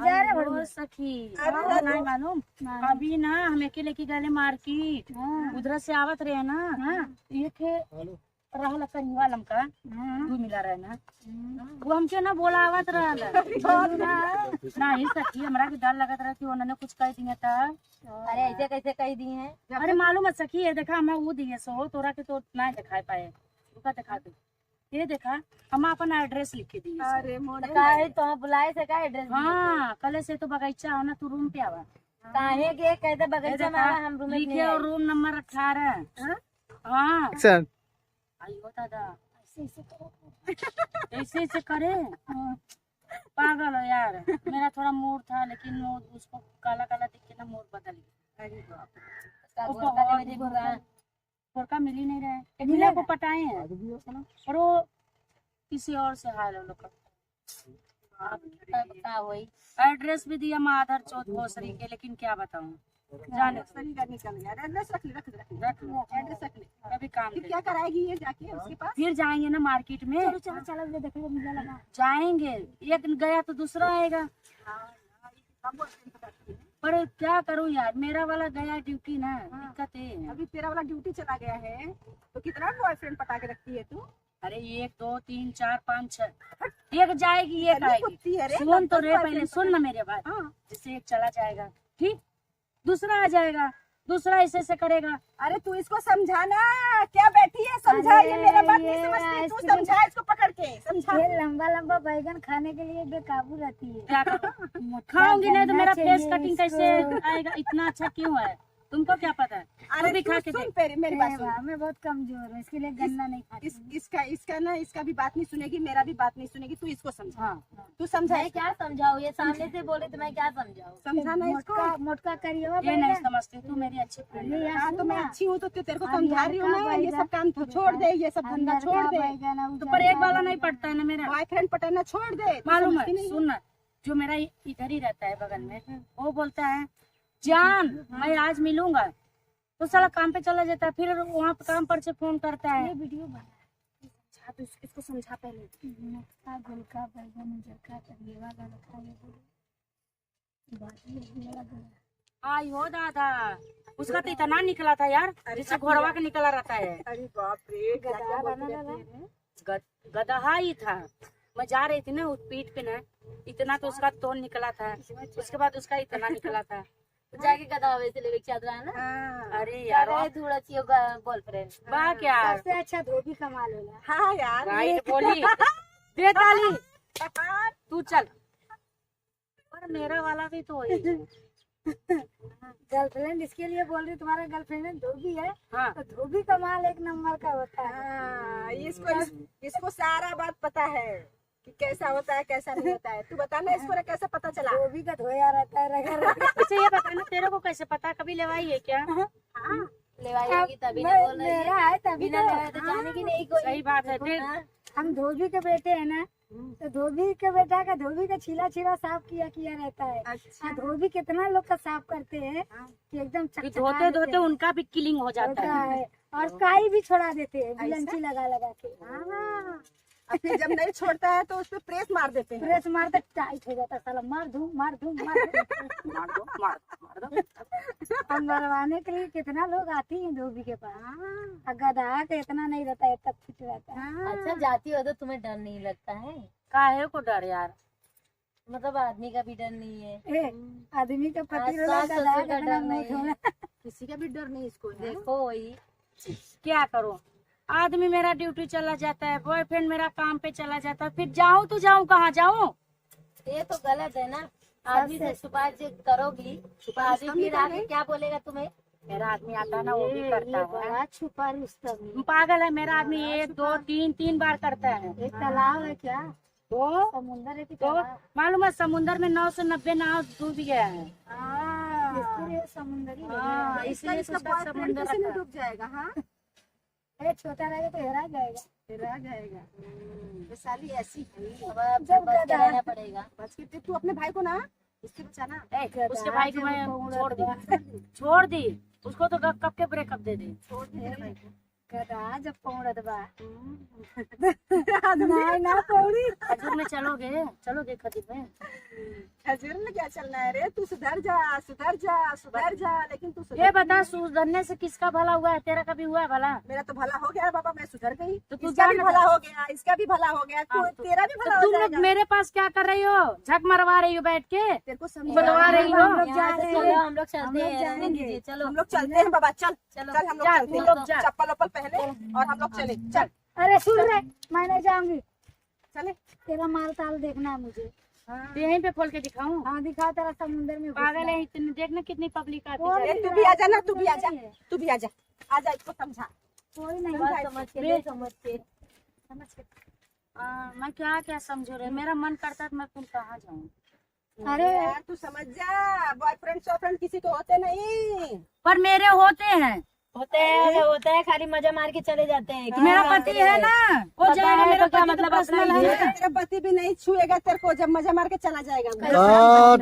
जा रहे ओ सखी, नहीं मालूम, अभी ना हम अकेले की गए मार्केट, उधर से आवत रहे ना, एक रहल करीवा लमका दू मिला रहे ना, वो हमके ना बोला आवत रहल नहीं सखी, हमरा के डर लगत रहा कि उन्होंने कुछ कह दिए तब। अरे ऐसे कैसे कह दी है? अरे मालूम है सखी, ये देखा हमें वो दिए सो तोरा के तो ना दिखा पाए, रुका दिखा दे, ये देखा हम अपन एड्रेस लिख के दिए। अरे मोने काहे तो बुलाए से का एड्रेस? हाँ, कल से तो बगीचा हो ना, तू रूम पे आवा। काहे के कहते बगीचा में आवा, हम रूम में लिखे और रूम नंबर 18। हाँ आइयो दादा, ऐसे ऐसे करे, पागल हो यार। मेरा थोड़ा मूड था लेकिन वो उसको काला काला दिख के ना मूड बदल गया। गोरका मिल ही नहीं रहा, मिला को पटाए हैं और वो किसी और से हाल लोग। एड्रेस भी दिया माधर चौथ भोसरी के, लेकिन क्या बताऊं, जाने कभी काम फिर क्या कराएगी ये जाके उसके पास? फिर जाएंगे ना मार्केट में। चलो चलो देखो मिला लगा जाएंगे, एक गया तो दूसरा आएगा। पर क्या करूं यार, मेरा वाला गया ड्यूटी ना, दिक्कत है। अभी तेरा वाला ड्यूटी चला गया है तो कितना बॉयफ्रेंड पटा के रखती है तू? अरे 1 2 3 4 5 6 एक जाएगी, एक आएगी। है रे, सुन तो रे पहले, सुन ना मेरे बात। जैसे एक चला जाएगा, ठीक, दूसरा आ जाएगा, दूसरा ऐसे से करेगा। अरे तू इसको समझाना, क्या बैठी है, समझा, ये मेरा बात नहीं समझती, तू समझा इसको पकड़ के, समझा। ये लंबा लंबा बैगन खाने के लिए बेकाबू रहती है। क्या करूं? खाऊंगी नहीं तो मेरा फेस कटिंग कैसे आएगा? इतना अच्छा क्यों है, तुमको क्या पता है? अरे भी खा के सुन देख। मेरी बात सुन। मैं बहुत कमजोर हूँ, इसके लिए गन्ना नहीं खाती। इसका ना, इसका भी बात नहीं सुनेगी, मेरा भी बात नहीं सुनेगी, तू इसको समझा। हाँ, तू समझा। मैं क्या समझाऊँ, ये सामने से बोले तो मैं क्या समझाऊँ? समझाना इसको। मोटका करिए ये नहीं समझती, तू मेरी अच्छी फ्रेंड है। हाँ तो मैं अच्छी हूँ तो तेरे को समझा रही हूँ ना, ये सब काम छोड़ दे, ये सब धंधा छोड़ दे। तो पर एक वाला नहीं पड़ता है ना मेरा, बॉयफ्रेंड पटाना छोड़ दे। मालूम है? सुन ना, जो मेरा इधर ही रहता है बगल में, वो बोलता है जान मैं आज मिलूंगा, तो साला काम पे चला जाता है, फिर वहाँ पे काम पर से फोन करता है। ये वीडियो बना तो इसको समझा पहले। मोटका गोलका बैगन जरका करिएवा वाला खाए आई हो दादा, उसका तो इतना निकला था यार, जिससे घोड़वा का निकला रहता है। अरे बाप रे, गदहा ही था। मैं जा रही थी ना उस पीठ पे ना, इतना तो उसका तोड़ निकला था, उसके बाद उसका इतना निकला था। जाके गधा वैसे लेवे चादरा है ना। अरे यार थोड़ा सी होगा बॉयफ्रेंड वाह, क्या सबसे अच्छा धोबी कमा लेना। हाँ यार, राइट बोली, दे ताली, तू चल। पर मेरा वाला भी तो है। गर्लफ्रेंड इसके लिए बोल रही, तुम्हारा गर्लफ्रेंड धोबी है। हाँ, तो धोबी कमाल एक नंबर का होता है। हाँ, इसको सारा बात पता है कि कैसा होता है कैसा नहीं होता है। तू बता ना इसको कैसे पता चला? धोबी का धोया रहता है रगड़। अच्छा ये बता ना, तेरे को कैसे पता? कभी लेवाई है क्या? लेवाई होगी तभी ना बोल रही है, तभी ना लेवाई तो जाने की नहीं कोई। सही बात है। फिर हम धोबी के बेटे हैं ना, तो धोबी के बेटा का धोबी का छीला छीला साफ किया रहता है। अच्छा। धोबी कितना लोग का साफ करते हैं कि एकदम धोते धोते उनका भी किलिंग हो जाता है, और काई भी छोड़ा देते हैं बिलंची लगा लगा के। और फिर जब नहीं छोड़ता है तो उस पर प्रेस मार देते हैं। प्रेस मारते टाइट हो जाता है, साला मार दूं मार दूं मार दूं। मार दो। हम मरवाने के लिए कितना लोग आती हैं धोबी के पास। गधा के इतना नहीं रहता है, तब फिट रहता है। अच्छा जाती हो तो तुम्हें डर नहीं लगता है? काहे को डर यार, मतलब आदमी का भी डर नहीं है? आदमी का पति सास ससुर का डर नहीं है, किसी का भी डर नहीं इसको। देखो वही क्या करो, आदमी मेरा ड्यूटी चला जाता है, बॉयफ्रेंड मेरा काम पे चला जाता है, फिर जाऊँ तो जाऊँ कहाँ जाऊँ? ये तो गलत है ना। आदमी से छुपा करोगी, आदमी फिर आगे क्या बोलेगा तुम्हें? मेरा आदमी आता है ना, वो भी करता है। बड़ा छुपा रुस्तम पागल है मेरा आदमी, 1 2 3 बार करता है। एक तालाब है क्या? तो समुंदर है कि तो मालूम है, समुन्द्र में 9 से 90 नाव डूब गया है। इसलिए समुंदरी हाँ, इसलिए उसका समुन्द्र कैसे नहीं रखा। डूब जाएगा? हाँ, छोटा रहेगा तो हेरा जाएगा। रह जाएगा। ये साली ऐसी है। जब बच के रहना पड़ेगा। बच के तू अपने भाई को ना इसके बचाना। उसके भाई को मैं छोड़ दी, उसको तो कब के ब्रेकअप दे दी। छोड़ दे तेरे भाई को। गधा जब पौड़त बा नहीं ना पौड़ी। खजूर में चलोगे खजूर में? खजूर में क्या चलना है रे? तू सुधर जा, सुधर जा, सुधर जा, लेकिन तू ये सुधर। बता, सुधरने से किसका भला हुआ है? तेरा कभी हुआ है भला? मेरा तो भला हो गया बाबा, मैं सुधर गई। तो तू इसका भी जान भला हो गया, इसका भी भला हो गया, तेरा भी तो भला हो तुम लोग जाएगा। मेरे पास क्या कर रही हो? झक मरवा रही हो बैठ के? तेरे को समझ बुलवा रही हो? हम लोग जा यहाँ से रहे चलो, हैं। हम लोग चलते हैं, रहने दीजिए, चलो हम लोग चलते हैं बाबा, चल चलो। चल, हम लोग जा, चलते तुम लोग जा। हैं। चप्पल वप्पल पहने और हम लोग चले, चल अरे सुन रहे, मैं नहीं जाऊंगी। चले। तेरा माल ताल देखना है मुझे। तो यहीं पे खोल के दिखाऊं? हाँ दिखा, तेरा समुंदर में पागल है इतने, देखना कितनी पब्लिक आती कोई है। ए, तू भी आजा ना, तू भी आजा, तू भी आजा, आजा, इसको समझा। कोई नहीं। बात समझ के ले, समझ के मैं क्या क्या समझो रे, मेरा मन करता है मैं तुम कहाँ जाऊँ। अरे यार तू समझ जा, बॉयफ्रेंड शॉयफ्रेंड किसी को होते नहीं। पर मेरे होते हैं। होता है, खाली मजा मार के चले जाते हैं। मेरा पति है ना, वो पता जाएगा, है मेरा तो क्या पति तो मतलब पर्सनल अपना है ही ना। तेरा पति भी नहीं छुएगा तेरे को, जब मजा मार के चला जाएगा।